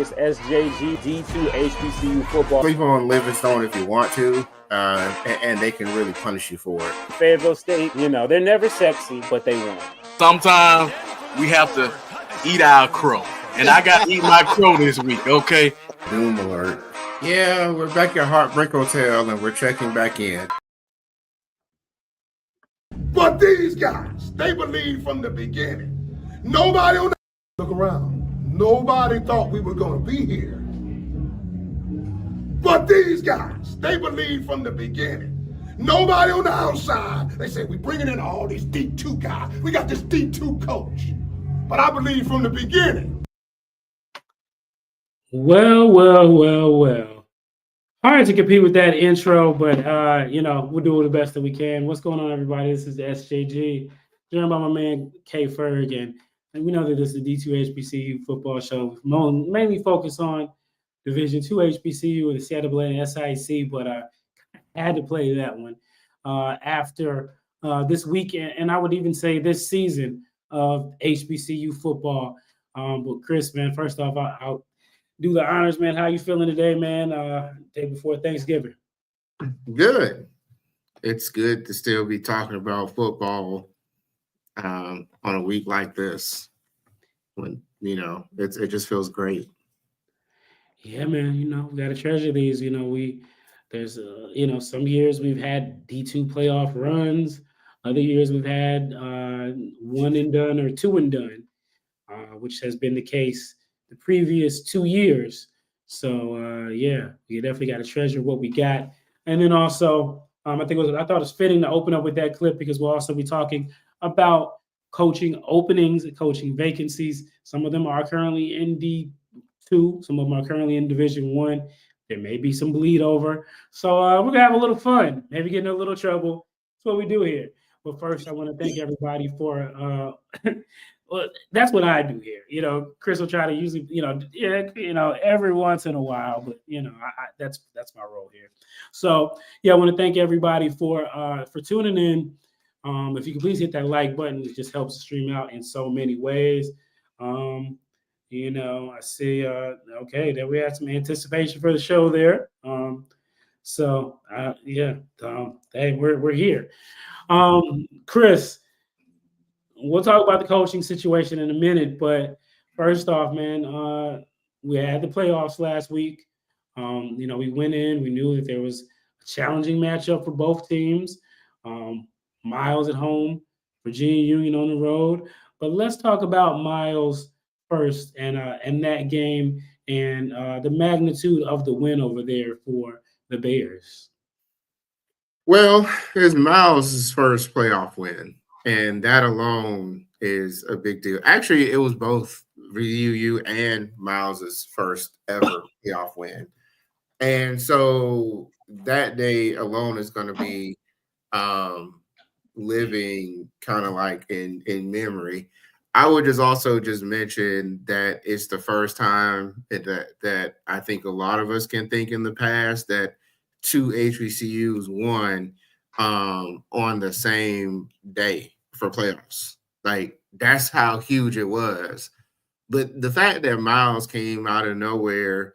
It's SJG D2 HBCU football. Sleep on Livingstone if you want to, and they can really punish you for it. Fayetteville State, they're never sexy, but they win. Sometimes we have to eat our crow, and I got to eat my crow this week, okay? Doom alert. Yeah, we're back at Heartbreak Hotel, and we're checking back in. But these guys, they believed from the beginning. Nobody on the look around. Nobody thought we were going to be here. But these guys, they believed from the beginning. Nobody on the outside, they said, we're bringing in all these D2 guys. We got this D2 coach. But I believe from the beginning. Well. Hard to compete with that intro, but, we're doing the best that we can. What's going on, everybody? This is SJG, joined by my man, K. Ferg, and we know that this is the D2 HBCU football show. Mainly focus on Division II HBCU, the Seattle and SIC, but I had to play that one after this weekend, and I would even say this season of HBCU football. But Chris, man, first off, I'll do the honors, man. How you feeling today, man? Day before Thanksgiving. Good. It's good to still be talking about football on a week like this, when it just feels great. Yeah, man. We got to treasure these. There's some years we've had D2 playoff runs. Other years we've had one and done or two and done, which has been the case the previous 2 years. So we definitely got to treasure what we got. And then also, I thought it was fitting to open up with that clip because we'll also be talking about coaching openings and coaching vacancies. Some of them are currently in D2. Some of them are currently in Division I. There may be some bleed over. So we're going to have a little fun, maybe get in a little trouble. That's what we do here. But first, I want to thank everybody for well, that's what I do here. Chris will try to usually, every once in a while, but that's my role here. So I want to thank everybody for tuning in. If you can please hit that like button, it just helps the stream out in so many ways. I see. Okay, there we had some anticipation for the show there. Hey, we're here. Chris, we'll talk about the coaching situation in a minute, but first off, man, we had the playoffs last week. We went in. We knew that there was a challenging matchup for both teams. Miles at home, Virginia Union on the road. But let's talk about Miles first and that game and the magnitude of the win over there for the Bears. Well, it's Miles' first playoff win, and that alone is a big deal. Actually, it was both VUU and Miles' first ever playoff win. And so that day alone is going to be living kind of like in memory. I would also mention that it's the first time that I think a lot of us can think in the past that two HBCUs won on the same day for playoffs. Like, that's how huge it was. But the fact that Miles came out of nowhere,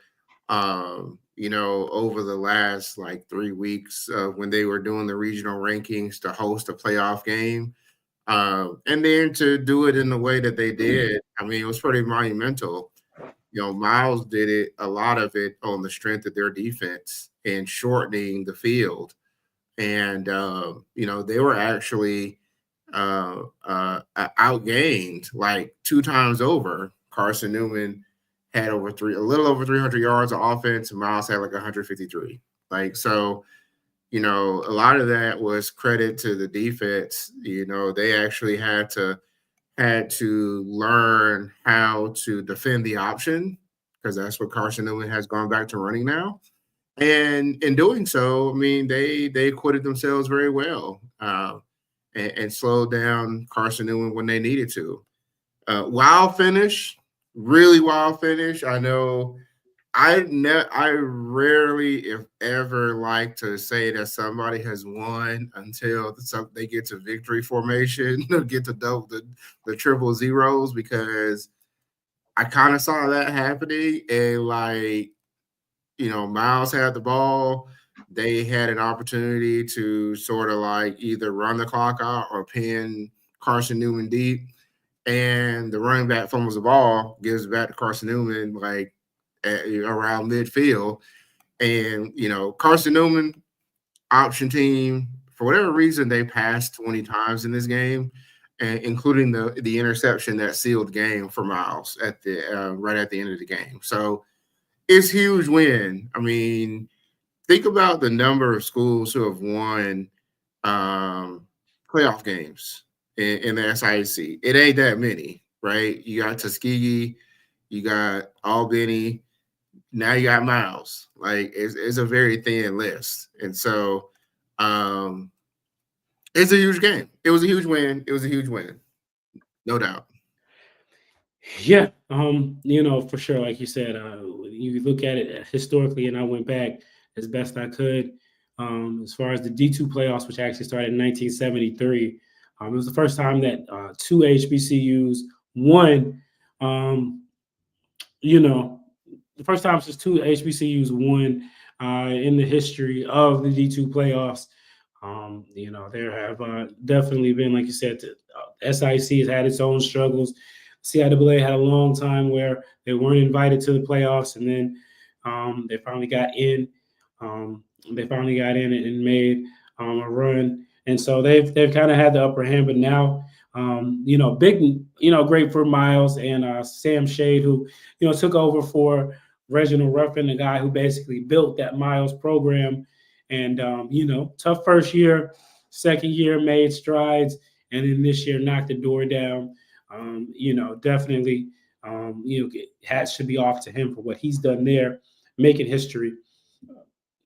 over the last 3 weeks when they were doing the regional rankings to host a playoff game, and then to do it in the way that they did, it was pretty monumental. Miles did it, a lot of it on the strength of their defense and shortening the field. And, they were actually outgained 2 times over. Carson Newman had a little over 300 yards of offense, and Miles had 153. So, a lot of that was credit to the defense. They actually had to learn how to defend the option, because that's what Carson Newman has gone back to running now. And in doing so, they acquitted themselves very well and slowed down Carson Newman when they needed to. Wild finish, really wild finish. I know I rarely, if ever, like to say that somebody has won until they get to victory formation or get to the triple zeros, because I kind of saw that happening, and like, Miles had the ball. They had an opportunity to sort of like either run the clock out or pin Carson Newman deep. And the running back fumbles the ball, gives it back to Carson Newman like around midfield. And, Carson Newman, option team, for whatever reason, they passed 20 times in this game, and including the interception that sealed the game for Miles at the right at the end of the game. So it's a huge win. I mean, think about the number of schools who have won playoff games in the SIAC. It ain't that many, right? You got Tuskegee, you got Albany, now you got Miles. Like, it's a very thin list. And so it's a huge game. It was a huge win. It was a huge win. No doubt. Yeah, for sure. Like you said, you look at it historically, and I went back as best I could. As far as the D2 playoffs, which actually started in 1973, it was the first time that two HBCUs won. The first time since two HBCUs won in the history of the D2 playoffs. There have definitely been, like you said, SIC has had its own struggles. CIAA had a long time where they weren't invited to the playoffs, and then they finally got in. And made a run, and so they've kind of had the upper hand. But now, great for Miles and Sam Shade, who took over for Reginald Ruffin, the guy who basically built that Miles program. And tough first year, second year made strides, and then this year knocked the door down. Definitely, hats should be off to him for what he's done there, making history.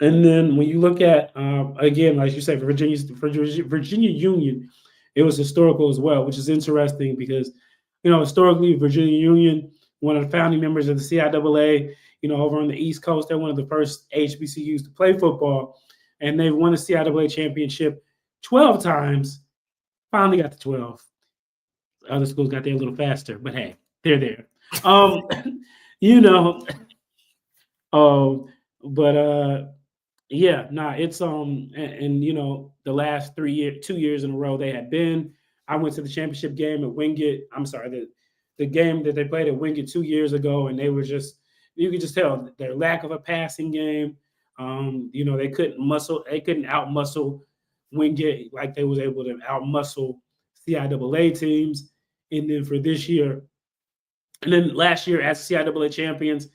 And then when you look at again, like you said, for Virginia Union, it was historical as well, which is interesting because historically Virginia Union, one of the founding members of the CIAA, over on the East Coast, they're one of the first HBCUs to play football, and they've won the CIAA championship 12 times. Finally got to 12. Other schools got there a little faster, but hey, they're there. It's the last 2 years in a row they had been. I went to the championship game at Wingate. I'm sorry, the game that they played at Wingate 2 years ago, and they were you could just tell their lack of a passing game. They couldn't out-muscle Wingate like they was able to out-muscle CIAA teams. And then for this year, and then last year as CIAA champions,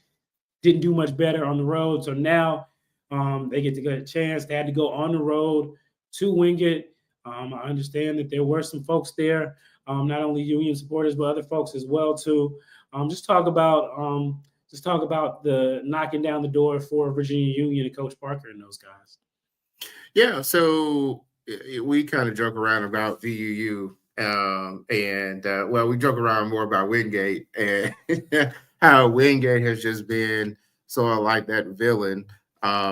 didn't do much better on the road. So now they get to get a chance. They had to go on the road to Wingate. I understand that there were some folks there, not only Union supporters, but other folks as well too. Just talk about the knocking down the door for Virginia Union and Coach Parker and those guys. Yeah, so we kind of joke around about VUU, we joke around more about Wingate and how Wingate has just been sort of like that villain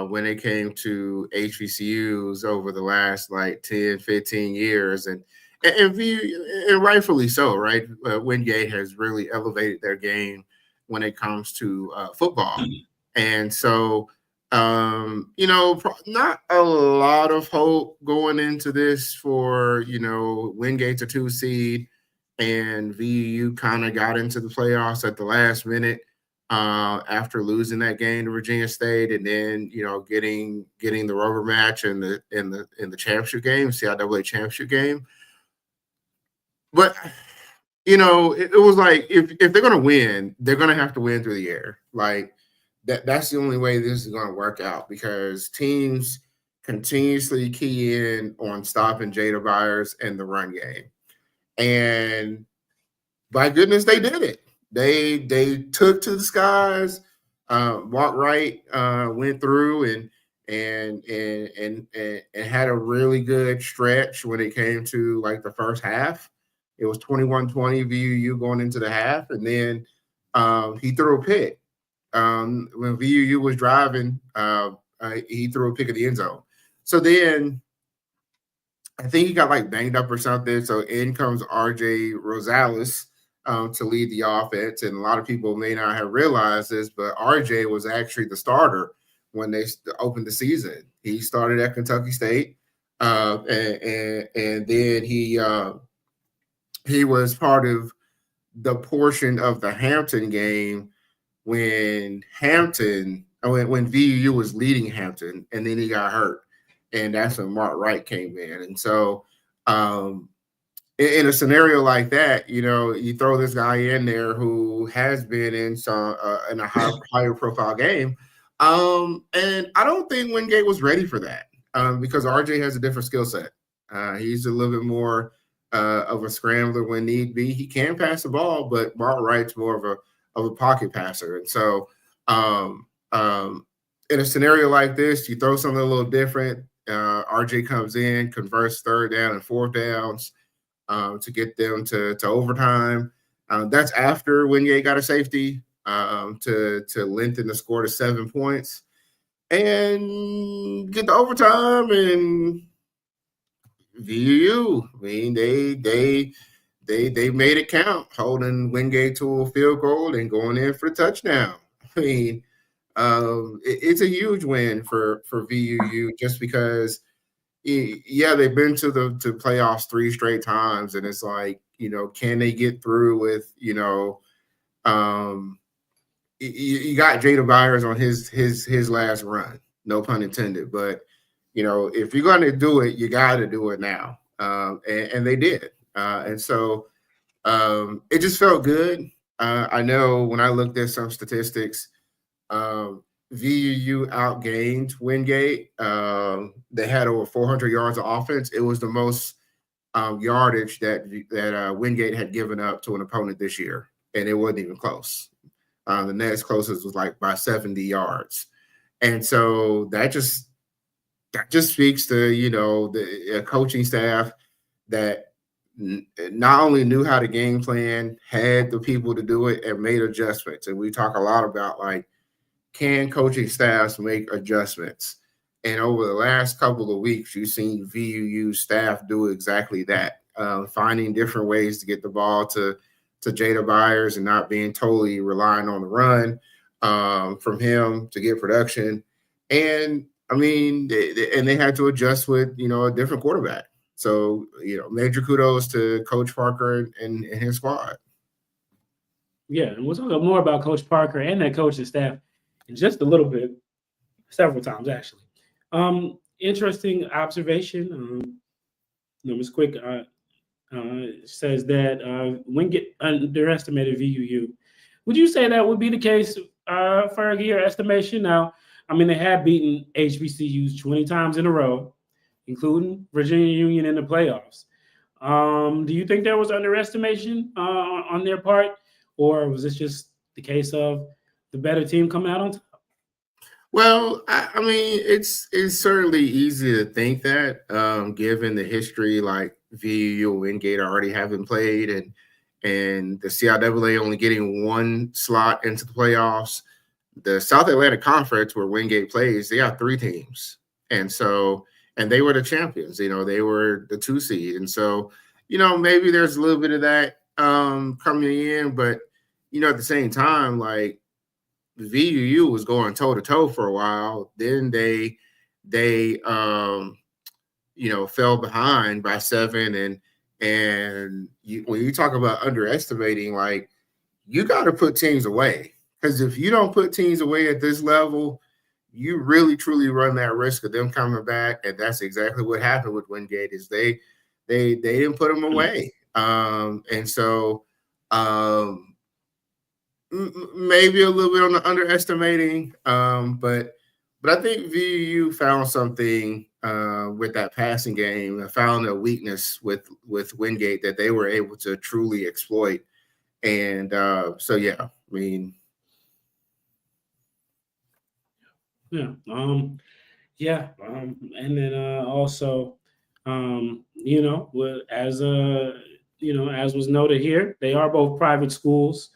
when it came to HBCUs over the last like 10, 15 years. And rightfully so, right? Wingate has really elevated their game when it comes to football. And so, not a lot of hope going into this for, Wingate's a 2 seed, and VU kind of got into the playoffs at the last minute after losing that game to Virginia State, and then, getting the rubber match in the championship game, CIAA championship game. But it was like if they're going to win, they're going to have to win through the air. Like that's the only way this is going to work out, because teams continuously key in on stopping Jada Byers and the run game. And by goodness, they did it. They took to the skies. Mark Wright went through and had a really good stretch when it came to like the first half. It was 21-20 VUU going into the half, and then he threw a pick. When VUU was driving, he threw a pick at the end zone. So then I think he got like banged up or something. So in comes RJ Rosales, to lead the offense. And a lot of people may not have realized this, but RJ was actually the starter when they opened the season. He started at Kentucky State, and then he was part of the portion of the Hampton game when VUU was leading Hampton, and then he got hurt, and that's when Mark Wright came in. And so in a scenario like that, you throw this guy in there who has been in a higher profile game, and I don't think Wingate was ready for that because RJ has a different skill set. He's a little bit more of a scrambler when need be. He can pass the ball, but Mark Wright's more of a pocket passer. And so in a scenario like this, you throw something a little different. RJ comes in, converts third down and fourth downs to get them to overtime. That's after Wingate got a safety to lengthen the score to 7 points and get to overtime. And VUU, I mean, they made it count, holding Wingate to a field goal and going in for a touchdown. I mean, it's a huge win for VUU just because, yeah, they've been to playoffs 3 straight times, and it's like, can they get through with, you got Jada Byers on his last run, no pun intended, but if you're going to do it, you got to do it now. And they did. And so it just felt good. I know when I looked at some statistics, VUU outgained Wingate. They had over 400 yards of offense. It was the most yardage that Wingate had given up to an opponent this year, and it wasn't even close. The next closest was like by 70 yards. And so that just speaks to, the coaching staff that not only knew how to game plan, had the people to do it, and made adjustments. And we talk a lot about, like, can coaching staffs make adjustments? And over the last couple of weeks, you've seen VUU staff do exactly that, finding different ways to get the ball to Jada Byers and not being totally relying on the run from him to get production. And I mean, they had to adjust with, a different quarterback. So, major kudos to Coach Parker and his squad. Yeah, and we'll talk more about Coach Parker and that coaching staff in just a little bit, several times, actually. Interesting observation. Ms. Quick says that Wingate underestimated VUU. Would you say that would be the case, Fergie, your estimation? Now, I mean, they have beaten HBCUs 20 times in a row, including Virginia Union in the playoffs. Do you think there was underestimation on their part, or was this just the case of the better team coming out on top? Well, I mean, it's certainly easy to think that, given the history, like VUU and Wingate already haven't played, and the CIAA only getting one slot into the playoffs. The South Atlantic Conference, where Wingate plays, they got 3 teams. And so, and they were the champions, they were the 2 seed. And so, maybe there's a little bit of that coming in, but, at the same time, like, VUU was going toe to toe for a while. Then they fell behind by 7. And when you talk about underestimating, like, you got to put teams away. Because if you don't put teams away at this level, you really, truly run that risk of them coming back. And that's exactly what happened with Wingate is they didn't put them away. And so maybe a little bit on the underestimating. But I think VUU found something with that passing game and found a weakness with Wingate that they were able to truly exploit. And so, yeah, I mean, Yeah. And then also, as was noted here, they are both private schools.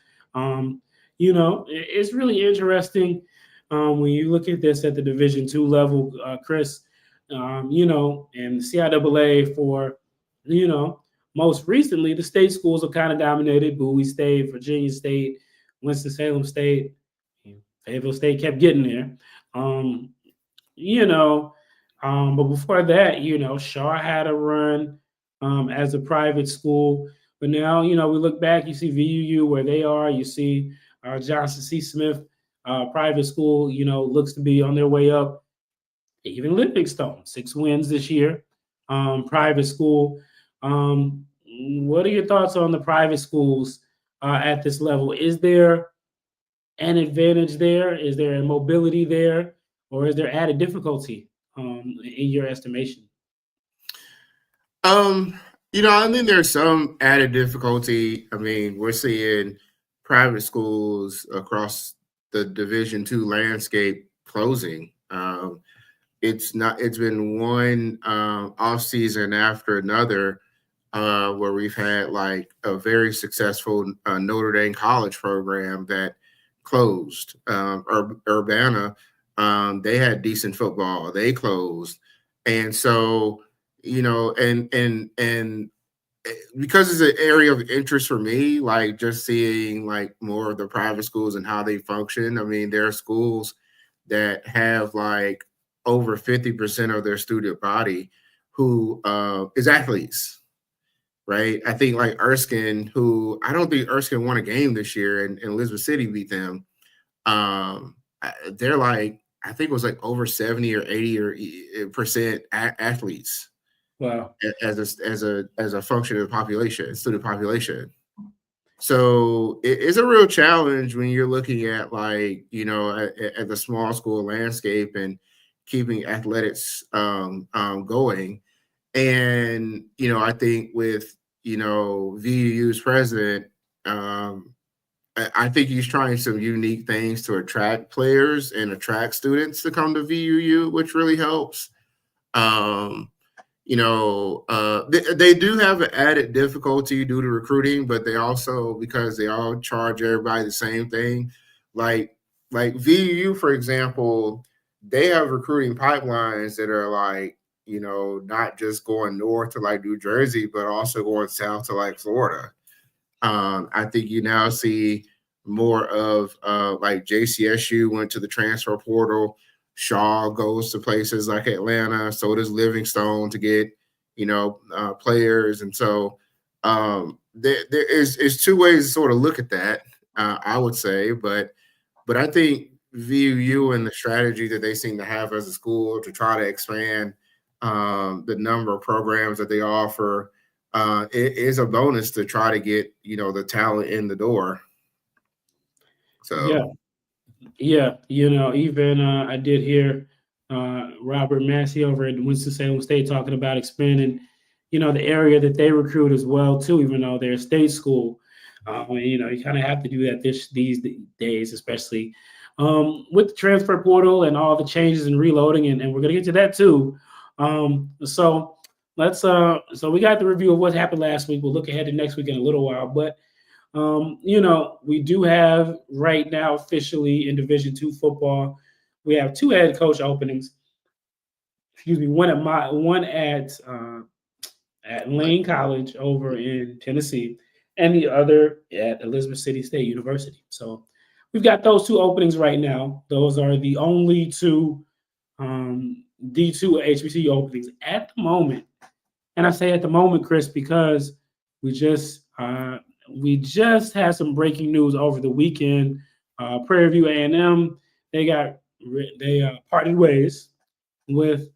It's really interesting when you look at this at the Division II level, Chris. And the CIAA for most recently, the state schools have kind of dominated. Bowie State, Virginia State, Winston-Salem State, Fayetteville State kept getting there. Um, you know, but before that, Shaw had a run as a private school. But now, we look back, you see VUU where they are. You see Johnson C. Smith private school, looks to be on their way up. Even Livingstone, 6 wins this year, private school. What are your thoughts on the private schools at this level? Is there an advantage there? Is there a mobility there? Or is there added difficulty in your estimation? I think there's some added difficulty. I mean, we're seeing private schools across the Division II landscape closing. It's been one off season after another where we've had like a very successful Notre Dame college program that closed. Urbana, they had decent football, they closed, and so and because it's an area of interest for me, like just seeing like more of the private schools and how they function. I mean, there are schools that have like over 50% of their student body who is athletes, right? I think like Erskine, who I don't think Erskine won a game this year, and Elizabeth City beat them. They're like, I think it was like over 70 or 80% athletes. Wow. As a function of the population, student population. So it's a real challenge when you're looking at like, at the small school landscape and keeping athletics going. And, I think with, VUU's president, I think he's trying some unique things to attract players and attract students to come to VUU, which really helps. They do have an added difficulty due to recruiting, but they also, because they all charge everybody the same thing, like VU, for example, they have recruiting pipelines that are like, not just going north to like New Jersey, but also going south to like Florida. I think you now see more of like JCSU went to the transfer portal. Shaw goes to places like Atlanta. So does Livingstone to get, players. And so there is two ways to sort of look at that, I would say. But I think VUU and the strategy that they seem to have as a school to try to expand the number of programs that they offer, it is a bonus to try to get, the talent in the door. So yeah, even I did hear Robert Massey over at Winston-Salem State talking about expanding, the area that they recruit as well too, even though they're a state school. You kind of have to do that these days, especially with the transfer portal and all the changes and reloading, and we're gonna get to that too. So let's so we got the review of what happened last week. We'll look ahead to next week in a little while, but we do have right now officially in Division II football, we have 2 head coach openings. Excuse me, one at Lane College over in Tennessee, and the other at Elizabeth City State University. So we've got those 2 openings right now. Those are the only 2 D2 HBCU openings at the moment. And I say at the moment, Chris, because we just had some breaking news over the weekend. Prairie View A&M, they parted ways with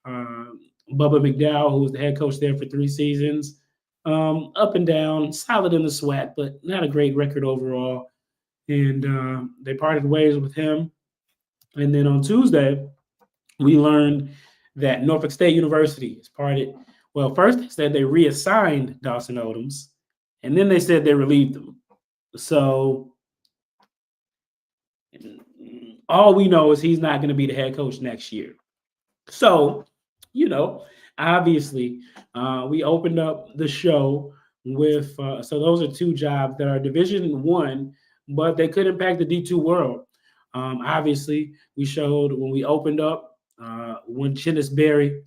Bubba McDowell, who was the head coach there for 3 seasons. Up and down, solid in the SWAT, but not a great record overall. And they parted ways with him. And then on Tuesday, we learned that Norfolk State University is parted. Well, first they said they reassigned Dawson Odoms, and then they said they relieved him. So all we know is he's not going to be the head coach next year. So, obviously, we opened up the show with so those are 2 jobs that are Division I, but they could impact the D2 world. Obviously, we showed when we opened up when Chinnis Berry,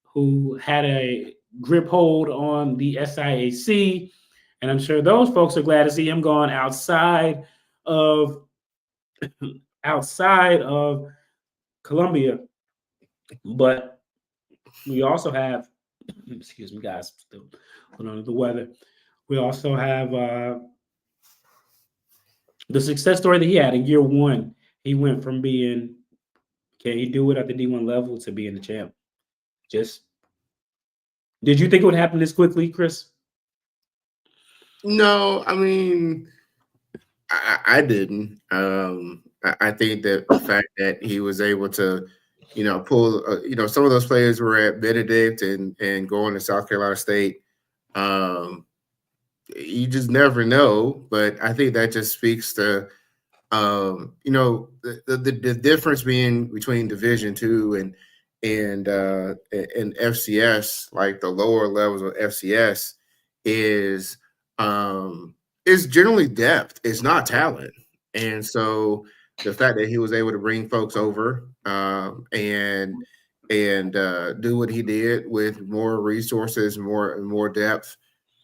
who had a grip hold on the SIAC. And I'm sure those folks are glad to see him gone outside of Columbia. But we also have, excuse me, guys, still on the weather. We also have the success story that he had in year one. He went from being, can he do it at the D1 level, to being the champ. Just, did you think it would happen this quickly, Chris? No, I mean, I didn't. I think that the fact that he was able to, pull, some of those players were at Benedict and going to South Carolina State. You just never know, but I think that just speaks to, the difference being between Division II and FCS, like the lower levels of FCS, is generally depth. It's not talent, and so the fact that he was able to bring folks over and do what he did with more resources, more depth.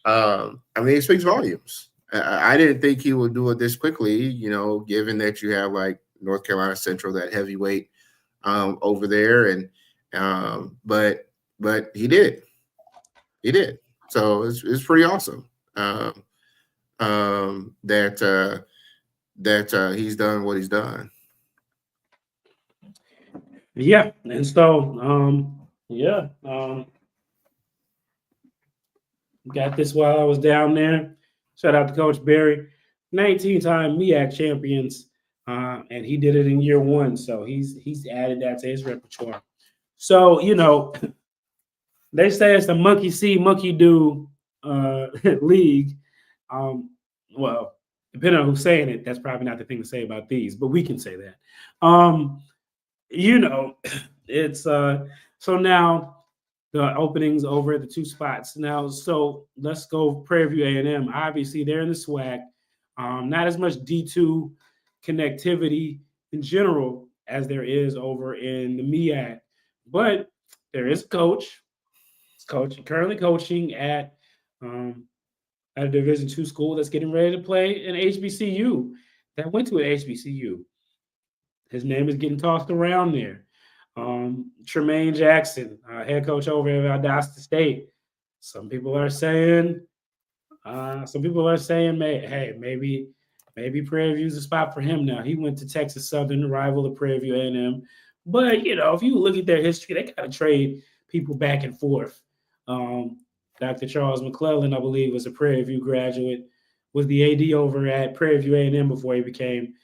I mean, it speaks volumes. I didn't think he would do it this quickly, given that you have like North Carolina Central, that heavyweight over there, and but he did. So it's pretty awesome that he's done what he's done. Yeah, and so got this while I was down there. Shout out to Coach Barry, 19-time MEAC champions, and he did it in year one. So he's added that to his repertoire. So they say it's the monkey see, monkey do league. Well, depending on who's saying it, that's probably not the thing to say about these, but we can say that. It's so now the openings over at the two spots now. So let's go Prairie View A&M. Obviously, they're in the SWAC. Not as much D2 connectivity in general as there is over in the MEAC, but there is a coach. Currently coaching at a Division II school that's getting ready to play an HBCU that went to an HBCU. His name is getting tossed around there. Tremaine Jackson, head coach over at Valdosta State. Some people are saying, maybe Prairie View's a spot for him now. He went to Texas Southern, rival of Prairie View A&M. But, if you look at their history, they got to trade people back and forth. Dr. Charles McClellan, I believe, was a Prairie View graduate, was the AD over at Prairie View A&M before he became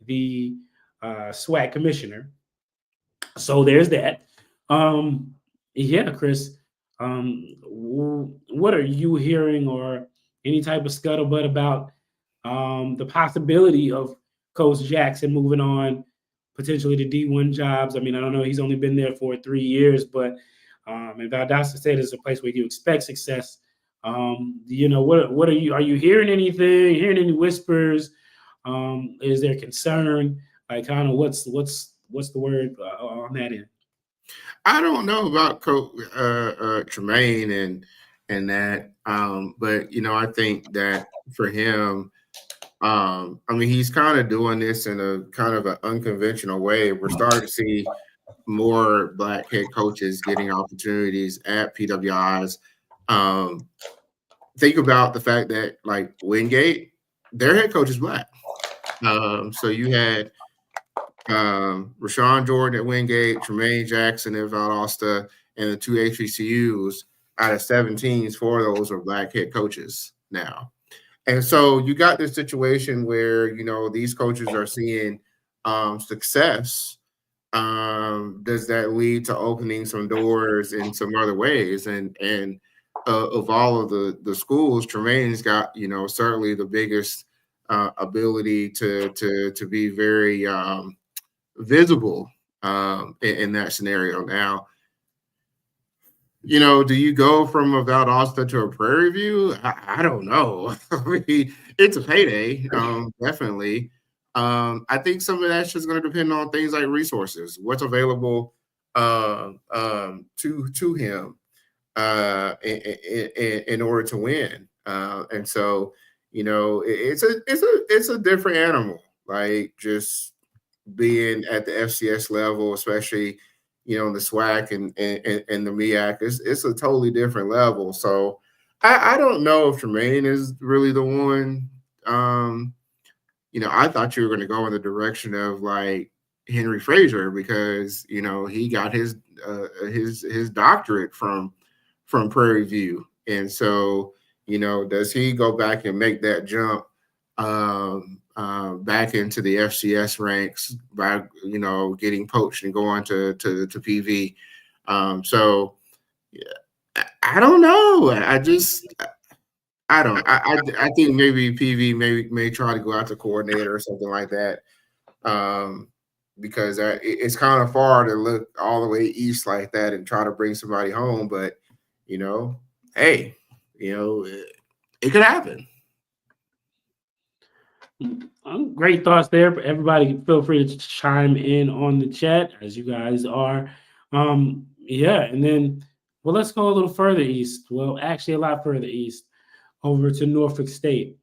the SWAC commissioner. So there's that. Chris, what are you hearing, or any type of scuttlebutt about the possibility of Coach Jackson moving on potentially to D1 jobs? I mean, I don't know. He's only been there for 3 years, but and Valdosta State is a place where you expect success. What are you hearing anything? Hearing any whispers? Is there concern? Like, kind of what's the word on that end? I don't know about Coach Tremaine and that, but I think that for him, he's kind of doing this in a kind of an unconventional way. We're starting to see more Black head coaches getting opportunities at PWIs. Think about the fact that, like, Wingate, their head coach is Black. So you had Rashawn Jordan at Wingate, Tremaine Jackson at Valdosta, and the two HBCUs out of 17, 4 of those are Black head coaches now. And so you got this situation where, these coaches are seeing success. Does that lead to opening some doors in some other ways? And of all of the schools, Tremaine's got, certainly the biggest ability to be very visible in that scenario. Now, do you go from a Valdosta to a Prairie View? I don't know. I mean, it's a payday, definitely. I think some of that's just going to depend on things like resources, what's available to him. in order to win. And so, it's a different animal. Like just being at the FCS level, especially in the SWAC and the MEAC, it's a totally different level. So I don't know if Tremaine is really the one. I thought you were going to go in the direction of like Henry Frazier because he got his doctorate from Prairie View, and so does he go back and make that jump back into the FCS ranks by getting poached and going to PV? So yeah, I don't know. I think maybe PV may try to go out to coordinator or something like that, because it's kind of far to look all the way east like that and try to bring somebody home. But hey, it could happen. Great thoughts there. Everybody, feel free to chime in on the chat as you guys are. Yeah, and then let's go a little further east. Well, actually, a lot further east, over to Norfolk State.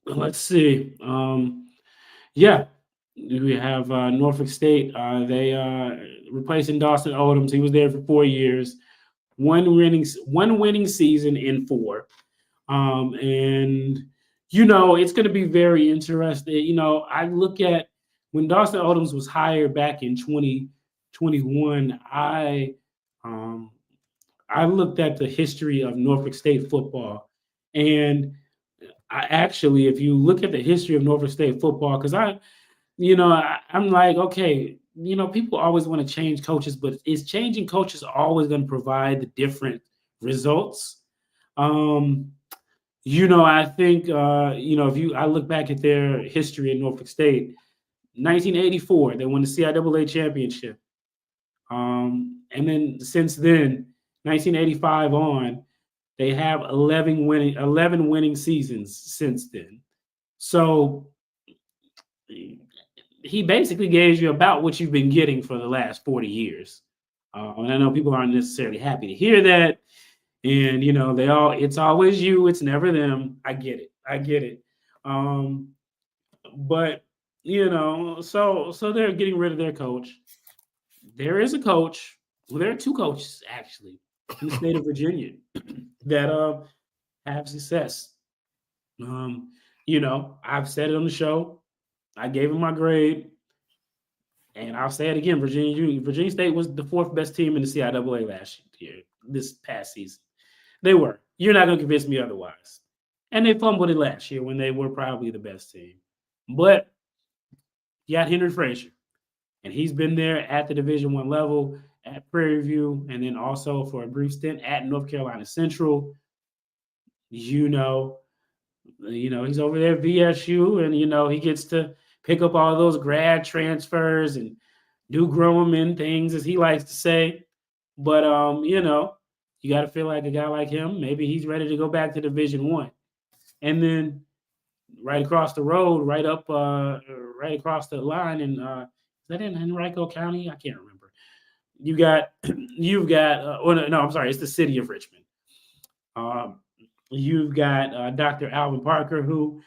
Let's see. Yeah, we have Norfolk State. They replacing Dawson Odoms. He was there for 4 years, one winning season in 4. And it's going to be very interesting. I look at when Dawson Odoms was hired back in 2021. I looked at the history of Norfolk State football, and if you look at the history of Norfolk State football, because I'm like, okay, people always want to change coaches, but is changing coaches always going to provide the different results? I think I look back at their history in Norfolk State, 1984, they won the CIAA championship. And then since then, 1985 on, they have 11 winning seasons since then. So he basically gave you about what you've been getting for the last 40 years. And I know people aren't necessarily happy to hear that. And, it's always you. It's never them. I get it. But, so they're getting rid of their coach. There is a coach. Well, there are 2 coaches, actually, in the state of Virginia that have success. I've said it on the show. I gave him my grade. And I'll say it again. Virginia State was the 4th best team in the CIAA last year, this past season. They were. You're not going to convince me otherwise. And they fumbled it last year when they were probably the best team. But you got Henry Frazier, and he's been there at the Division I level at Prairie View, and then also for a brief stint at North Carolina Central. He's over there at VSU, and he gets to pick up all those grad transfers and do grow them in things, as he likes to say. But you got to feel like a guy like him. Maybe he's ready to go back to Division I. And then right across the road, right across the line, and is that in Henrico County? I can't remember. You've got. I'm sorry, it's the city of Richmond. You've got Dr. Alvin Parker, who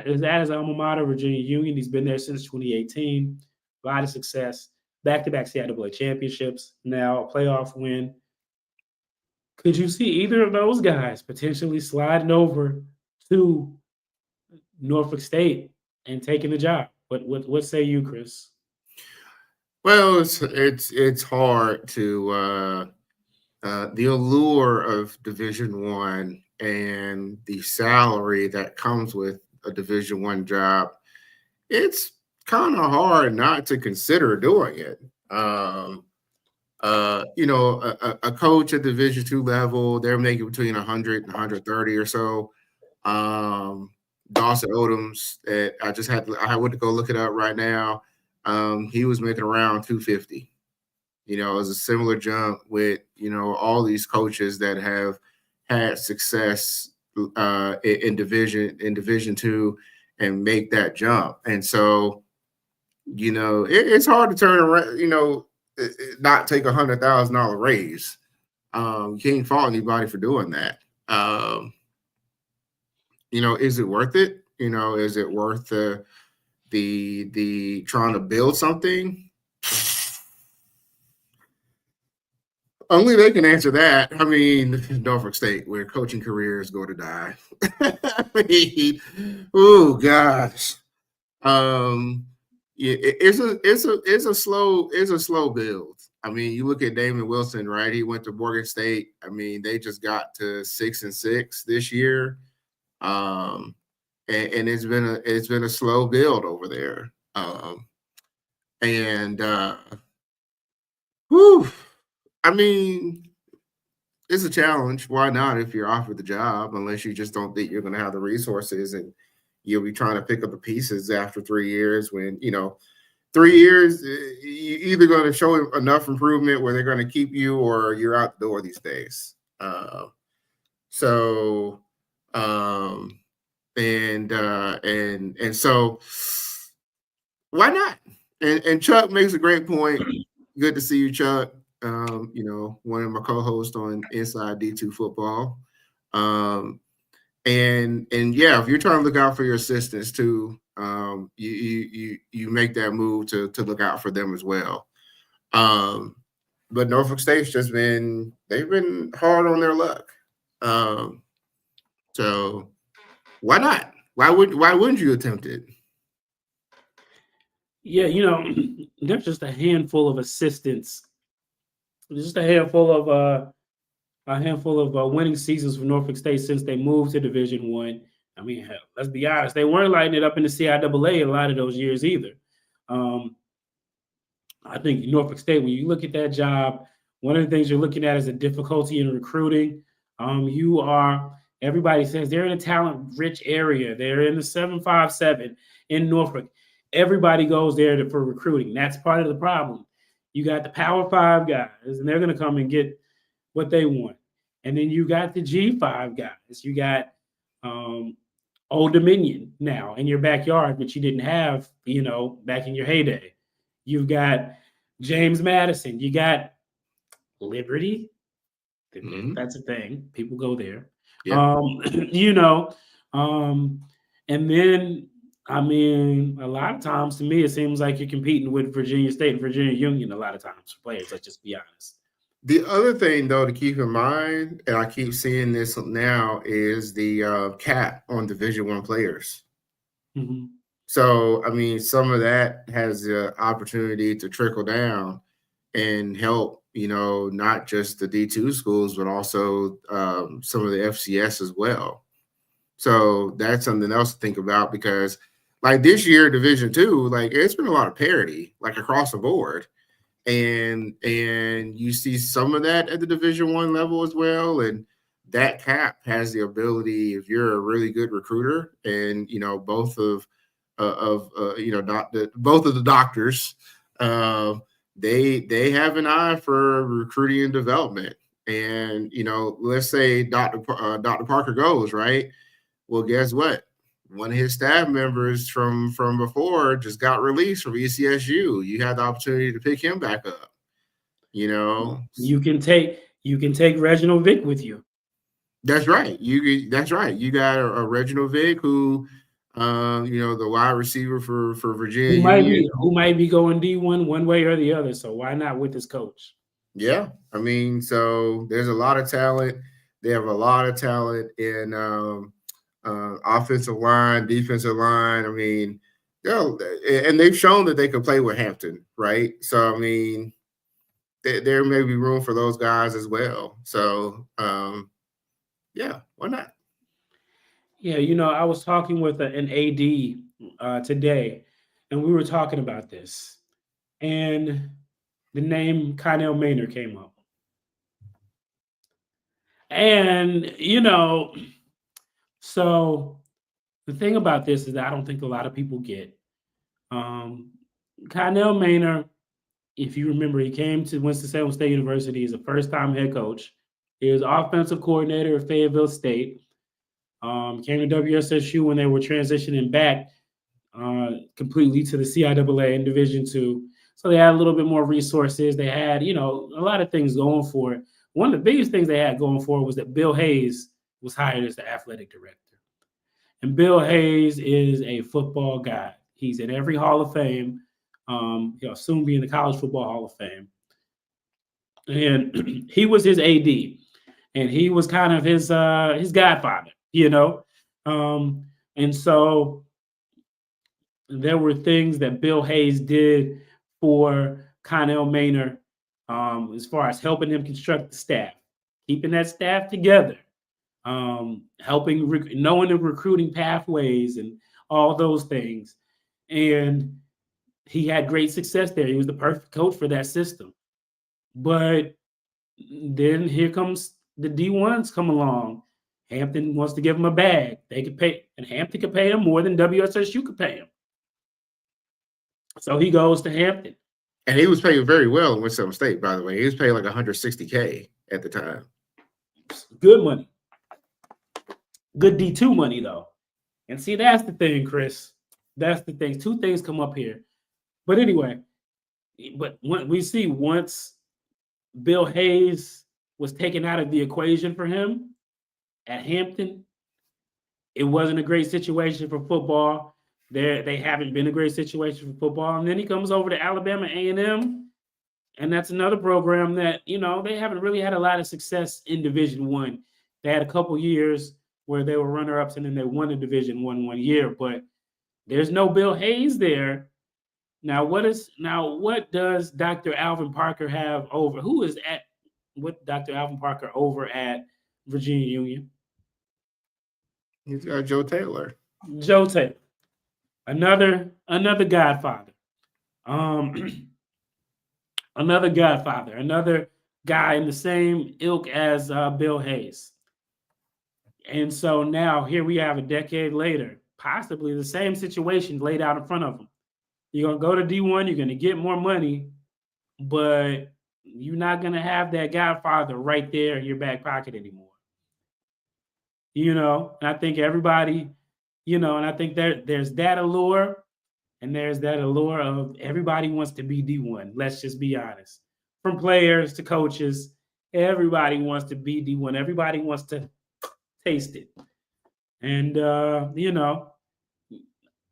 is at his alma mater, Virginia Union. He's been there since 2018. A lot of success, back-to-back CIAA championships, now a playoff win. Could you see either of those guys potentially sliding over to Norfolk State and taking the job? What say you, Chris? Well, it's hard to the allure of Division I and the salary that comes with a Division I job. It's kind of hard not to consider doing it. A coach at Division II level, they're making between 100 and 130 or so. Dawson Odoms, I went to go look it up right now. He was making around 250. It was a similar jump with, all these coaches that have had success in Division II and make that jump. And so, it's hard to turn around, not take $100,000 raise. You can't fault anybody for doing that. Is it worth it? Is it worth the trying to build something? Only they can answer that. I mean, Norfolk State, where coaching careers go to die. Oh gosh. It's a slow build. I mean, you look at Damon Wilson, right? He went to Morgan State. I mean, they just got to 6-6 this year. And it's been a slow build over there. I mean, it's a challenge. Why not if you're offered the job, unless you just don't think you're going to have the resources and you'll be trying to pick up the pieces after 3 years when, 3 years, you're either going to show enough improvement where they're going to keep you or you're out the door these days. So why not? And Chuck makes a great point. Good to see you, Chuck. One of my co-hosts on Inside D2 Football. And yeah, if you're trying to look out for your assistants too, you make that move to look out for them as well. But Norfolk State's they've been hard on their luck. So why not? Why wouldn't you attempt it? Yeah, there's just a handful of assistants. Just a handful of winning seasons for Norfolk State since they moved to Division I. I mean, hell, let's be honest, they weren't lighting it up in the CIAA a lot of those years either. I think Norfolk State, when you look at that job, one of the things you're looking at is the difficulty in recruiting. Everybody says they're in a talent-rich area. They're in the 757 in Norfolk. Everybody goes there for recruiting. That's part of the problem. You got the Power 5 guys, and they're going to come and get what they want. And then you got the G5 guys. You got Old Dominion now in your backyard, which you didn't have, back in your heyday. You've got James Madison. You got Liberty. Mm-hmm. That's a thing. People go there. Yeah. And then, I mean, a lot of times to me, it seems like you're competing with Virginia State and Virginia Union a lot of times for players. Let's just be honest. The other thing, though, to keep in mind, and I keep seeing this now, is the cap on Division I players. Mm-hmm. So, I mean, some of that has the opportunity to trickle down and help, not just the D2 schools, but also some of the FCS as well. So that's something else to think about because, like this year, Division II, like it's been a lot of parity, like across the board. And you see some of that at the Division I level as well. And that cap has the ability, if you're a really good recruiter, and both of the doctors, they have an eye for recruiting and development. And let's say Dr. Parker goes, right. Well, guess what? One of his staff members from before just got released from ECSU. You had the opportunity to pick him back up. You can take Reginald Vick with you. That's right. That's right. You got a Reginald Vick who, the wide receiver for Virginia. Who might be going D1 one way or the other. So why not with his coach? Yeah, I mean, so there's a lot of talent. They have a lot of talent in offensive line, defensive line. I mean, and they've shown that they can play with Hampton, right? So, I mean, there may be room for those guys as well. So, yeah, why not? Yeah, I was talking with an AD today, and we were talking about this, and the name Connell Maynard came up. And, so the thing about this is that I don't think a lot of people get. Connell Maynard, if you remember, he came to Winston-Salem State University as a first-time head coach. He was offensive coordinator at Fayetteville State. Came to WSSU when they were transitioning back completely to the CIAA in Division II. So they had a little bit more resources. They had, a lot of things going for it. One of the biggest things they had going for it was that Bill Hayes was hired as the athletic director. And Bill Hayes is a football guy. He's in every Hall of Fame. He'll soon be in the College Football Hall of Fame. And he was his AD, and he was kind of his godfather, and so there were things that Bill Hayes did for Connell Maynor, as far as helping him construct the staff, keeping that staff together, helping knowing the recruiting pathways and all those things. And he had great success there. He was the perfect coach for that system. But then here comes the D1s come along. Hampton wants to give him a bag. They could pay, and Hampton could pay him more than WSSU could pay him. So he goes to Hampton. And he was paid very well in Winston State, by the way. He was paid like $160K at the time. Good money. Good D2 money, though. And see, that's the thing, Chris. That's the thing. Two things come up here. But anyway, once Bill Hayes was taken out of the equation for him at Hampton, it wasn't a great situation for football. They haven't been a great situation for football. And then he comes over to Alabama A&M, and that's another program that, they haven't really had a lot of success in Division I. They had a couple years where they were runner-ups, and then they won the Division I one year. But there's no Bill Hayes there. Now, what does Dr. Alvin Parker have over? Who is with Dr. Alvin Parker over at Virginia Union? He's got Joe Taylor. Joe Taylor, another godfather. Another godfather, another guy in the same ilk as Bill Hayes. And so now here we have a decade later, possibly the same situation laid out in front of them. You're going to go to D1, you're going to get more money, but you're not going to have that godfather right there in your back pocket anymore. And I think everybody, and I think there's that allure, and there's that allure of everybody wants to be D1. Let's just be honest. From players to coaches, everybody wants to be D1. Everybody wants to taste it. And,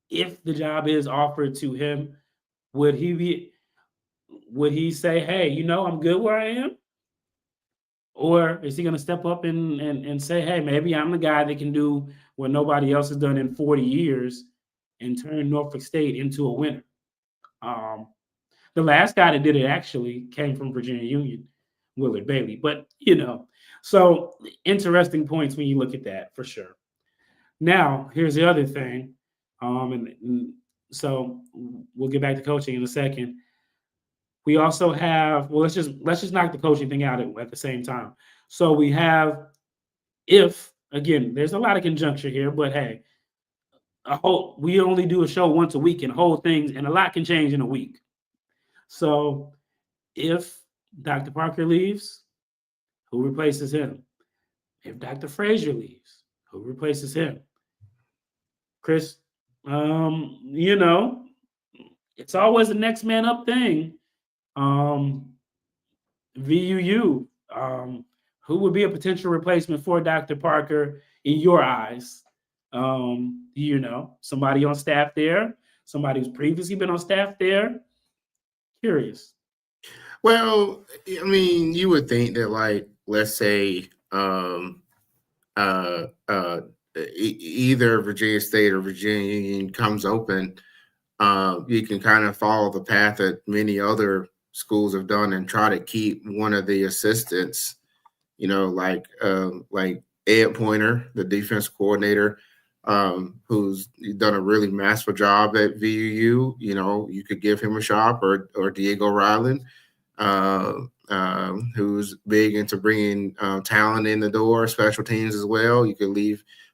if the job is offered to him, would he say, hey, I'm good where I am? Or is he going to step up and say, hey, maybe I'm the guy that can do what nobody else has done in 40 years and turn Norfolk State into a winner? The last guy that did it actually came from Virginia Union, Willard Bailey. But, so interesting points when you look at that, for sure. Now, here's the other thing. So we'll get back to coaching in a second. We also have, let's just knock the coaching thing out at the same time. So we have, again, there's a lot of conjuncture here, but hey, we only do a show once a week, and whole things, and a lot can change in a week. So if Dr. Parker leaves, who replaces him? If Dr. Frazier leaves, who replaces him? Chris, it's always the next man up thing. VUU, who would be a potential replacement for Dr. Parker in your eyes? Somebody on staff there, somebody who's previously been on staff there. Curious. Well, I mean, you would think that, like, let's say, either Virginia State or Virginia Union comes open, you can kind of follow the path that many other schools have done and try to keep one of the assistants, like Ed Pointer, the defense coordinator, who's done a really masterful job at VUU. You could give him a shot, or Diego Ryland, who's big into bringing talent in the door, special teams as well. You could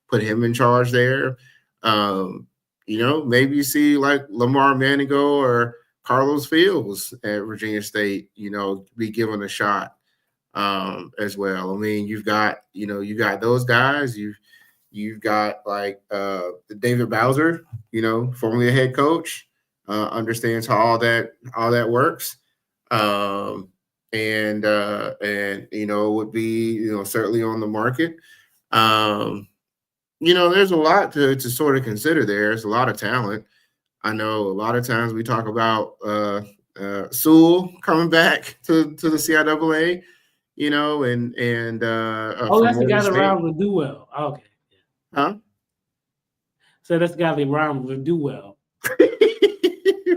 put him in charge there. Maybe you see like Lamar Manigo or Carlos Fields at Virginia State, be given a shot as well. I mean, you've got those guys. You've got like David Bowser, formerly a head coach. understands how all that works, and would be certainly on the market. There's a lot to sort of consider there. There's a lot of talent. I know a lot of times we talk about Sewell coming back to the CIAA, and Oh, from that's the guy Morgan that State. round with do well. Okay. Huh? So that's the guy that round with do well.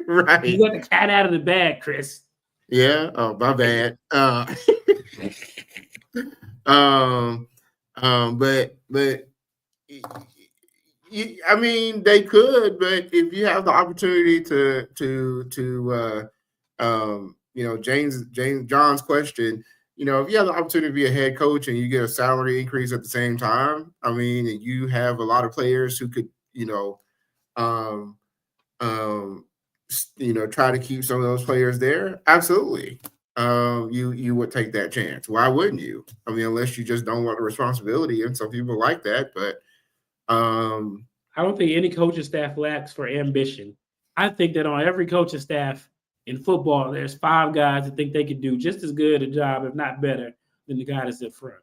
Right. You got the cat out of the bag, Chris. Yeah. Oh, my bad. But I mean, they could, but if you have the opportunity James John's question, if you have the opportunity to be a head coach and you get a salary increase at the same time, I mean, you have a lot of players who could, um, try to keep some of those players there. Absolutely. You would take that chance. Why wouldn't you? I mean, unless you just don't want the responsibility, and some people like that, but I don't think any coaching staff lacks for ambition. I think that on every coaching staff in football, there's 5 guys that think they could do just as good a job, if not better, than the guy that's in front.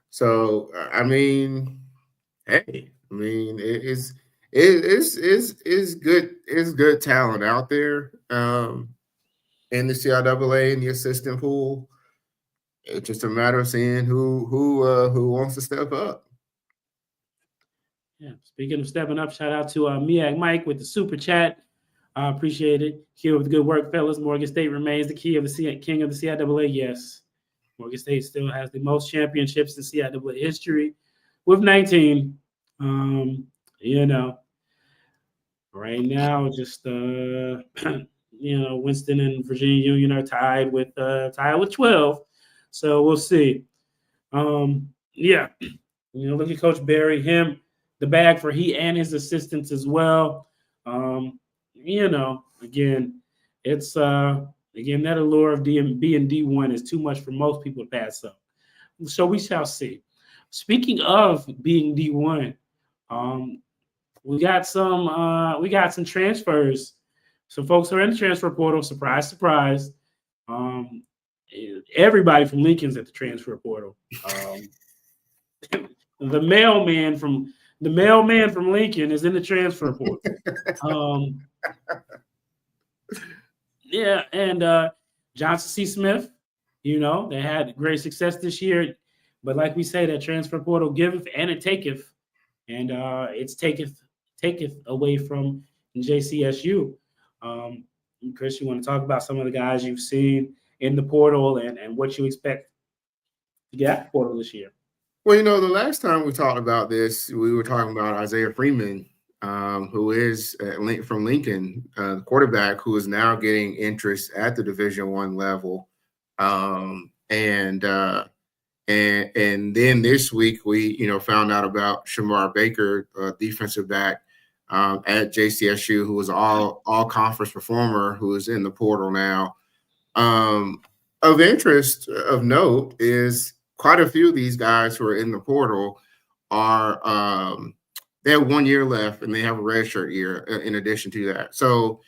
So I mean, hey, I mean it's good. It's good talent out there in the CIAA and the assistant pool. It's just a matter of seeing who wants to step up. Yeah. Speaking of stepping up, shout out to Miak Mike with the super chat. I appreciate it. Keep up the good work, fellas. Morgan State remains the king of the CIAA. Yes, Morgan State still has the most championships in CIAA history with 19. Right now, just Winston and Virginia Union are tied with 12. So we'll see. Yeah. Look at Coach Barry, the bag for he and his assistants as well. Again, it's that allure of being D1 is too much for most people to pass up. So we shall see. Speaking of being D1, we got some transfers. Some folks are in the transfer portal. Surprise, surprise. Everybody from Lincoln's at the transfer portal. The mailman from Lincoln is in the transfer portal. Yeah, and Johnson C. Smith, they had great success this year, but like we say, that transfer portal giveth and it taketh, and it's taketh away from JCSU. Chris, you want to talk about some of the guys you've seen in the portal and what you expect to get out the portal this year? Well, the last time we talked about this, we were talking about Isaiah Freeman, who is from Lincoln, the quarterback who is now getting interest at the Division I level. And then this week we, found out about Shamar Baker, defensive back at JCSU, who was all conference performer, who is in the portal now. Of interest, of note, is quite a few of these guys who are in the portal are they have 1 year left and they have a redshirt year in addition to that. So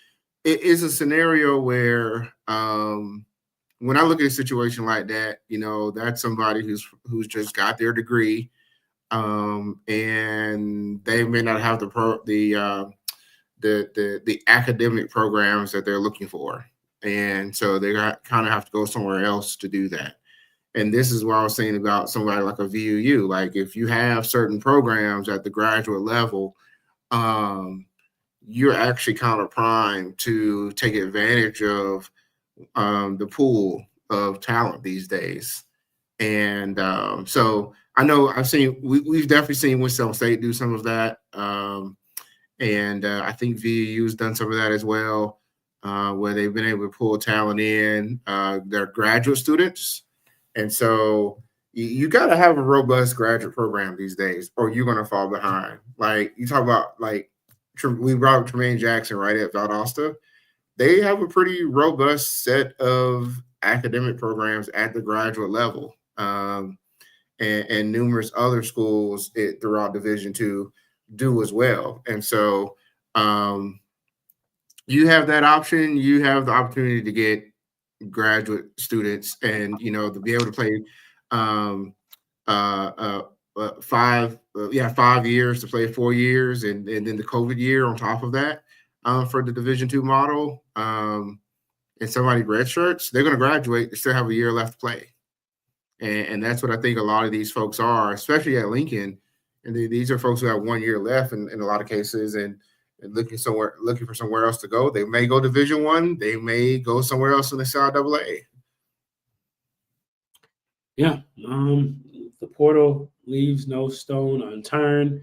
it is a scenario where when I look at a situation like that, that's somebody who's just got their degree, and they may not have the academic programs that they're looking for, and so they kind of have to go somewhere else to do that. And this is what I was saying about somebody like a VUU. Like if you have certain programs at the graduate level, you're actually kind of primed to take advantage of the pool of talent these days. And so I know we've definitely seen Winston State do some of that. And I think VUU's done some of that as well, where they've been able to pull talent in, their graduate students. And so you got to have a robust graduate program these days, or you're going to fall behind. Like you talk about, we brought up Tremaine Jackson right at Valdosta. They have a pretty robust set of academic programs at the graduate level, and numerous other schools throughout Division II do as well. And so you have that option. You have the opportunity to get graduate students, and to be able to play 5 years to play 4 years, and then the COVID year on top of that for the Division II model. And somebody redshirts, they're going to graduate. They still have a year left to play, and that's what I think a lot of these folks are, especially at Lincoln. And these are folks who have 1 year left in a lot of cases, and looking for somewhere else to go. They may go Division I. They may go somewhere else in the CIAA. Yeah, the portal leaves no stone unturned.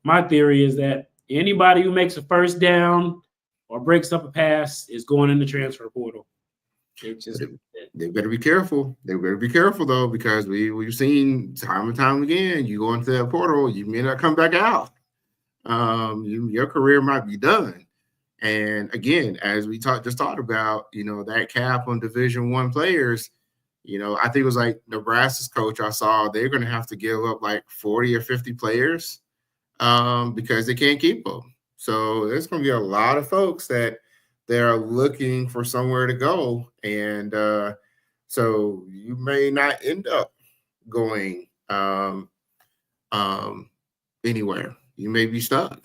My theory is that anybody who makes a first down or breaks up a pass is going in the transfer portal. They better be careful. They better be careful though, because we've seen time and time again. You go into that portal, you may not come back out. Your career might be done. And again, as we just talked about, that cap on Division I players. I think it was like Nebraska's coach I saw, they're going to have to give up like 40 or 50 players because they can't keep them. So there's going to be a lot of folks that they're looking for somewhere to go. And so you may not end up going anywhere. You may be stuck.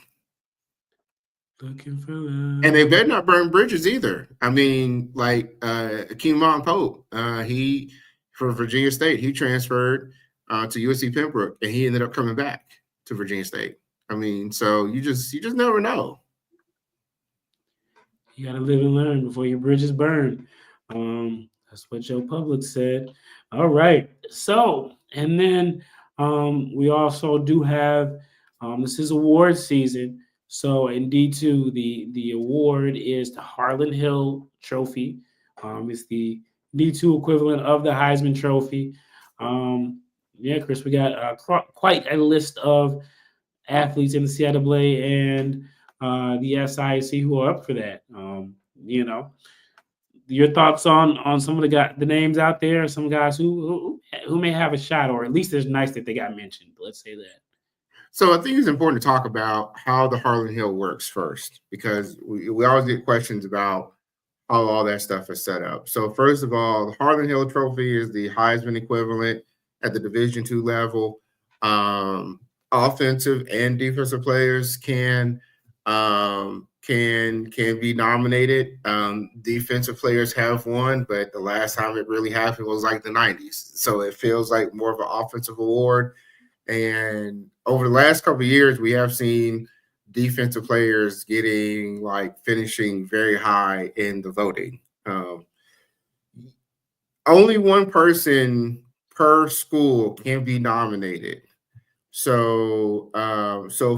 Looking for love. And they better not burn bridges either. I mean, like Keemon Pope, he for Virginia State, he transferred to USC Pembroke, and he ended up coming back to Virginia State. I mean, so you just never know. You gotta live and learn before your bridges burn. That's what Joe Public said. All right. So, and then we also do have this is award season. So in D2, the award is the Harlon Hill Trophy. It's the D2 equivalent of the Heisman Trophy. Chris, we got quite a list of athletes in the CIAA and the SIC who are up for that. Your thoughts on some of the names out there, some guys who may have a shot, or at least it's nice that they got mentioned. Let's say that. So I think it's important to talk about how the Harlon Hill works first, because we always get questions about how all that stuff is set up. So first of all, the Harlon Hill Trophy is the Heisman equivalent at the Division II level. Offensive and defensive players can be nominated. Defensive players have won, but the last time it really happened was like the 90s. So it feels like more of an offensive award. And over the last couple of years, we have seen defensive players finishing very high in the voting. Only one person per school can be nominated. So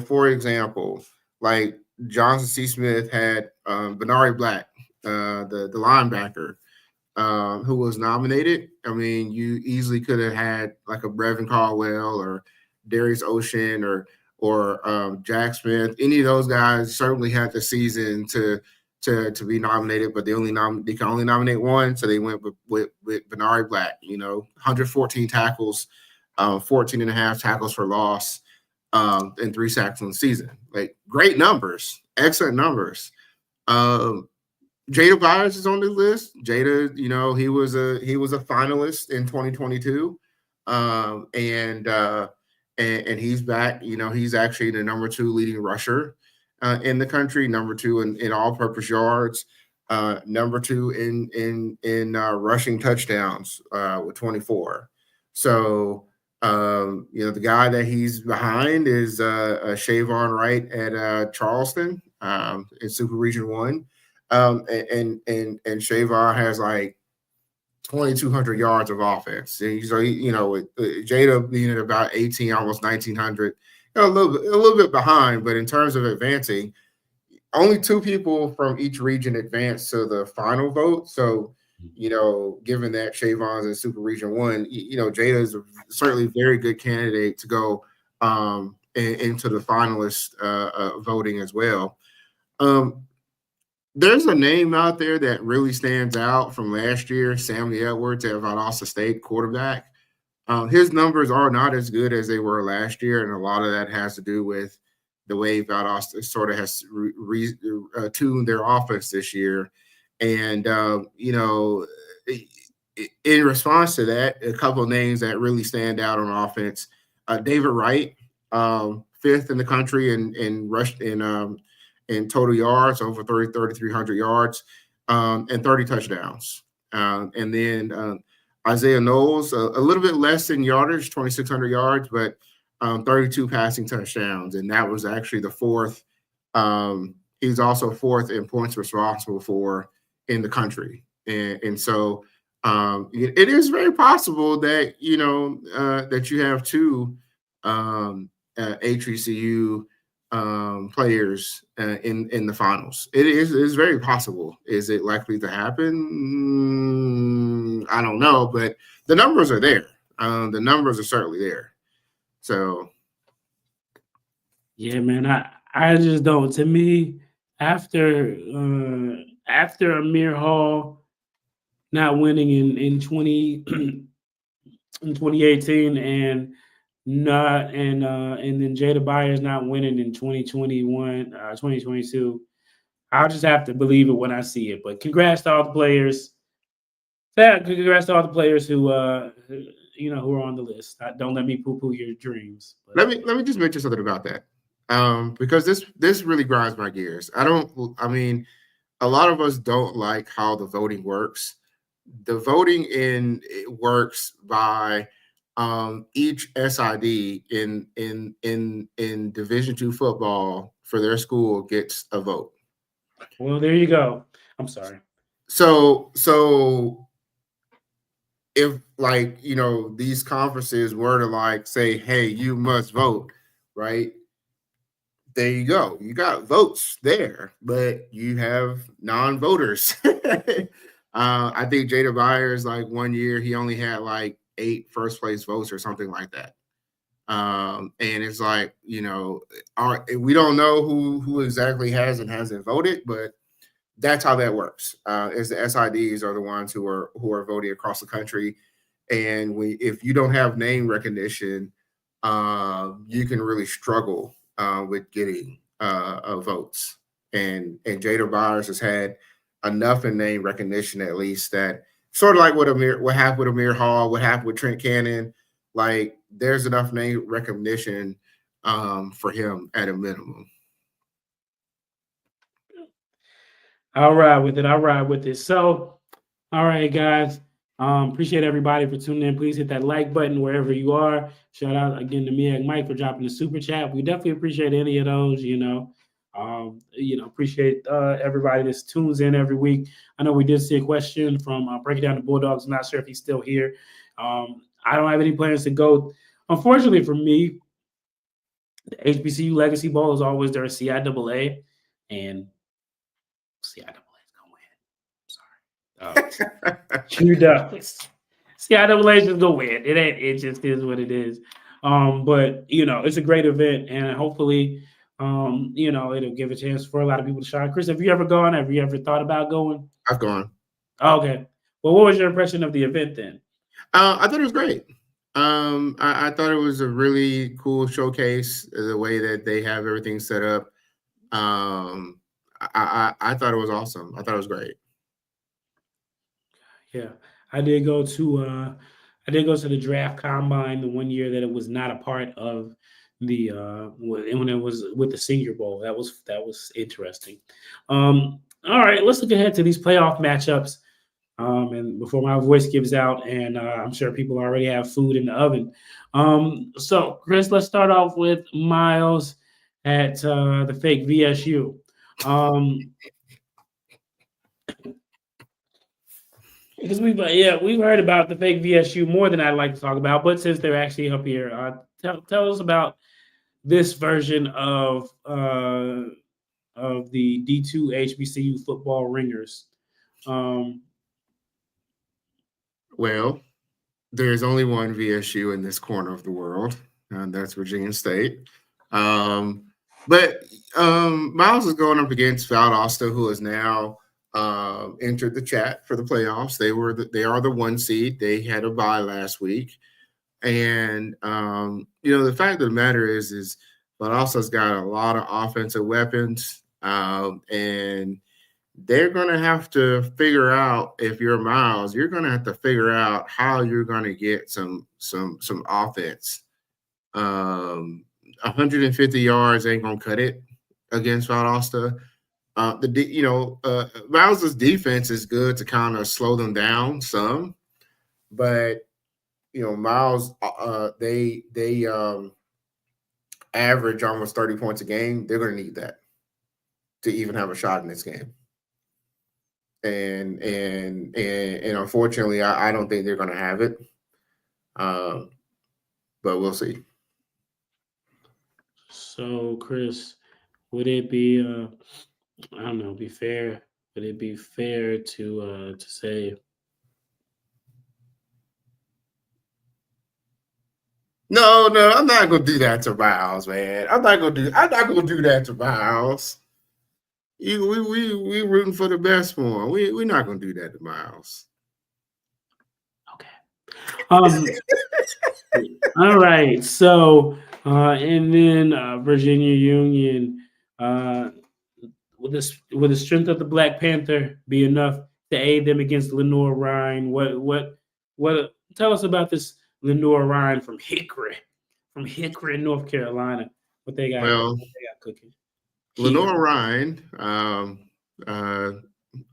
for example, like Johnson C. Smith had Benari Black, the linebacker, who was nominated. I mean, you easily could have had like a Brevin Caldwell or Darius Ocean or Jack Smith. Any of those guys certainly had the season to be nominated, but they can only nominate one. So they went with Benari Black. 114 tackles, 14 and a half tackles for loss, and 3 sacks on the season. Like, great numbers, excellent numbers. Jada Byers is on the list. Jada, he was a finalist in 2022, and he's back. He's actually the number 2 leading rusher in the country, number 2 in all-purpose yards, number 2 in rushing touchdowns with 24. So the guy that he's behind is Shavon Wright at Charleston in Super Region 1. And Shavon has like 2,200 yards of offense. So with Jada being at about 18, almost 1,900, a little bit behind. But in terms of advancing, only 2 people from each region advanced to the final vote. So, given that Shavon's in Super Region 1, Jada is certainly a very good candidate to go into the finalist voting as well. There's a name out there that really stands out from last year, Sammy Edwards at Valdosta State, quarterback. His numbers are not as good as they were last year, and a lot of that has to do with the way Valdosta sort of has tuned their offense this year. And, in response to that, a couple of names that really stand out on offense. David Wright, fifth in the country in total yards, over 3,300 yards, and 30 touchdowns. And then Isaiah Knowles, a little bit less in yardage, 2,600 yards, but 32 passing touchdowns. And that was actually the fourth. He's also fourth in points responsible for in the country. And so it is very possible that, that you have two HBCU players in the finals. It's very possible. Is it likely to happen? I don't know, but the numbers are there. The numbers are certainly there. So, yeah, man, I just don't. To me, after Amir Hall not winning in 2018 and then Jada Byers not winning in 2021, 2022, I'll just have to believe it when I see it. But congrats to all the players. Congrats to all the players who are on the list. Don't let me poo-poo your dreams. But let me just mention something about that. Because this really grinds my gears. A lot of us don't like how the voting works. The voting works by each SID in Division II football for their school gets a vote. Well, there you go. I'm sorry. So if these conferences were to say, hey, you must vote, right? There you go. You got votes there, but you have non-voters. I think Jada Byers, 1 year, he only had 8 first place votes or something like that. And it's we don't know who exactly has and hasn't voted, but that's how that works. Is the SIDs are the ones who are voting across the country. And if you don't have name recognition, you can really struggle with getting votes. And Jada Byers has had enough in name recognition, at least, that sort of like what happened with Amir Hall, what happened with Trent Cannon, there's enough name recognition for him at a minimum. I'll ride with it. So, all right, guys. Appreciate everybody for tuning in. Please hit that like button wherever you are. Shout out again to Mia and Mike for dropping the super chat. We definitely appreciate any of those, appreciate everybody that tunes in every week. I know we did see a question from Breaking Down the Bulldogs. I'm not sure if he's still here. I don't have any plans to go. Unfortunately for me, the HBCU Legacy Bowl is always their CIAA, and CIAA is going to win. Sorry. True does. CIAA is just going to win. It just is what it is. But, it's a great event, and hopefully, it'll give a chance for a lot of people to shine. Chris, have you ever gone? Have you ever thought about going? I've gone. Okay. Well, what was your impression of the event then? I thought it was great. I thought it was a really cool showcase, the way that they have everything set up. I thought it was awesome. I thought it was great. Yeah, I did go to the draft combine the 1 year that it was not a part of the when it was with the Senior Bowl. That was interesting. All right, let's look ahead to these playoff matchups. And before my voice gives out, and I'm sure people already have food in the oven. So, Chris, let's start off with Miles at the fake VSU. Because we've heard about the fake VSU more than I'd like to talk about, but since they're actually up here, tell us about this version of the D2 HBCU football ringers. Well, there's only one VSU in this corner of the world, and that's Virginia State. But Miles is going up against Valdosta, who has now entered the chat for the playoffs. They are the 1 seed. They had a bye last week, and the fact of the matter is but also's got a lot of offensive weapons, and they're going to have to figure out, if you're Miles, you're going to have to figure out how you're going to get some offense. 150 yards ain't going to cut it against Valdosta. Miles's defense is good to kind of slow them down some, but Miles, they average almost 30 points a game. They're going to need that to even have a shot in this game. And unfortunately, I don't think they're going to have it. But we'll see. So, Chris, would it be I don't know, be fair? Would it be fair to say No, I'm not gonna do that to Miles, man. I'm not gonna do that to Miles. We rooting for the best for him. We're not gonna do that to Miles. okay? All right. So, and then Virginia Union, will the strength of the Black Panther be enough to aid them against Lenore Ryan? What? Tell us about this Lenore Ryan from Hickory, North Carolina. What they got? Well, what they got cooking? Lenore Ryan,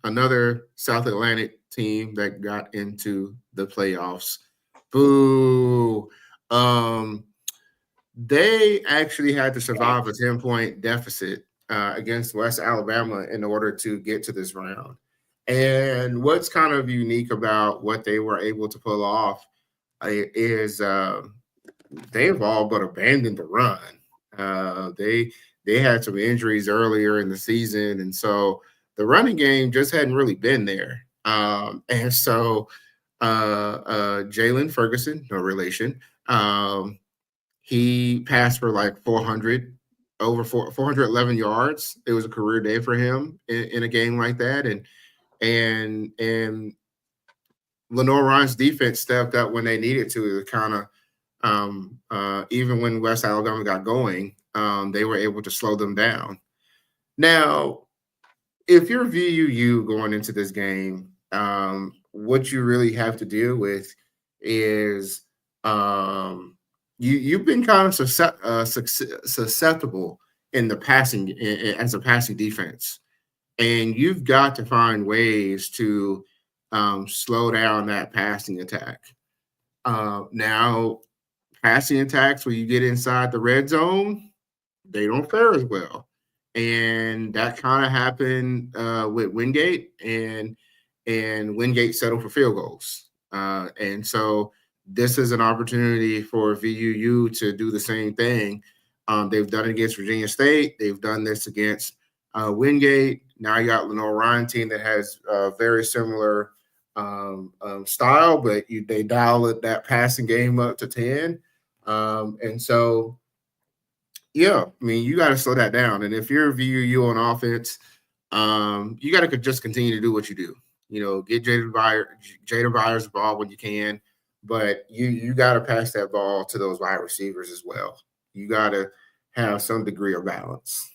another South Atlantic team that got into the playoffs. Boo. They actually had to survive a 10-point deficit against West Alabama in order to get to this round. And what's kind of unique about what they were able to pull off is they've all but abandoned the run. They had some injuries earlier in the season, and so the running game just hadn't really been there. And so Jalen Ferguson, no relation, he passed for like 411 yards. It was a career day for him in a game like that. And Lenore Ryan's defense stepped up when they needed to kind of, even when West Alabama got going, they were able to slow them down. Now, if you're VUU going into this game, what you really have to deal with is you've been kind of susceptible in the passing as a passing defense, and you've got to find ways to slow down that passing attack. Now, passing attacks when you get inside the red zone, they don't fare as well, and that kind of happened with Wingate, and Wingate settled for field goals, and so this is an opportunity for VUU to do the same thing. They've done it against Virginia State. They've done this against Wingate. Now you got Lenore Ryan team that has very similar style, but they dial that passing game up to 10. And so, yeah, I mean, you got to slow that down. And if you're VUU on offense, you got to just continue to do what you do. Get Jada Byers the ball when you can, but you got to pass that ball to those wide receivers as well. You got to have some degree of balance.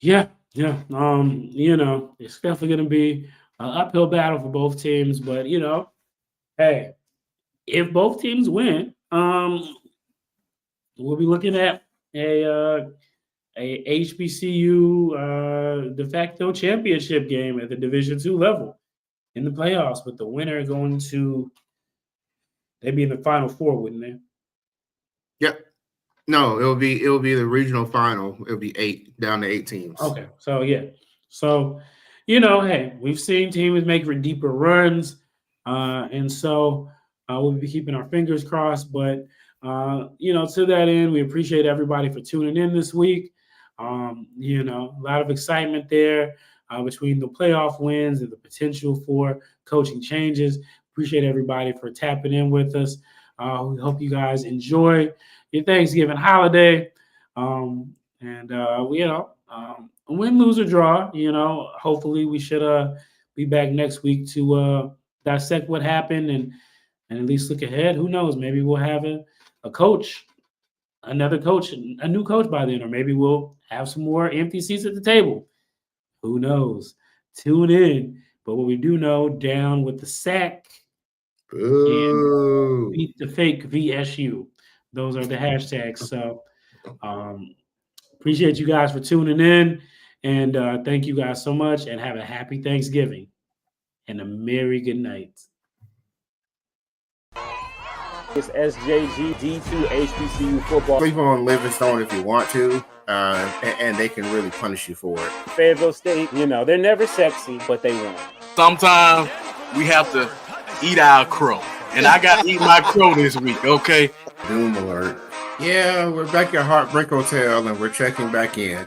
Yeah. It's definitely going to be an uphill battle for both teams, but hey, if both teams win, we'll be looking at a HBCU de facto championship game at the Division II level in the playoffs, with the winner going to, they'd be in the Final Four, wouldn't they? Yep. No, it'll be the regional final. It'll be 8 down to 8 teams. Okay, so yeah, hey, we've seen teams make deeper runs, and so we'll be keeping our fingers crossed. But to that end, we appreciate everybody for tuning in this week. A lot of excitement there between the playoff wins and the potential for coaching changes. Appreciate everybody for tapping in with us. We hope you guys enjoy your Thanksgiving holiday. Win, lose, or draw, hopefully we should be back next week to dissect what happened and at least look ahead. Who knows? Maybe we'll have a coach another coach, a new coach by then, or maybe we'll have some more empty seats at the table. Who knows? Tune in. But what we do know, down with the sack and beat the fake VSU. Those are the hashtags. So appreciate you guys for tuning in. And thank you guys so much. And have a happy Thanksgiving and a merry good night. It's SJG D2 HBCU football. Sleep on Livingstone if you want to, and they can really punish you for it. Fayetteville State, they're never sexy, but they win. Sometimes we have to eat our crow. And I got to eat my crow this week, okay? Doom alert. Yeah, we're back at Heartbreak Hotel, and we're checking back in.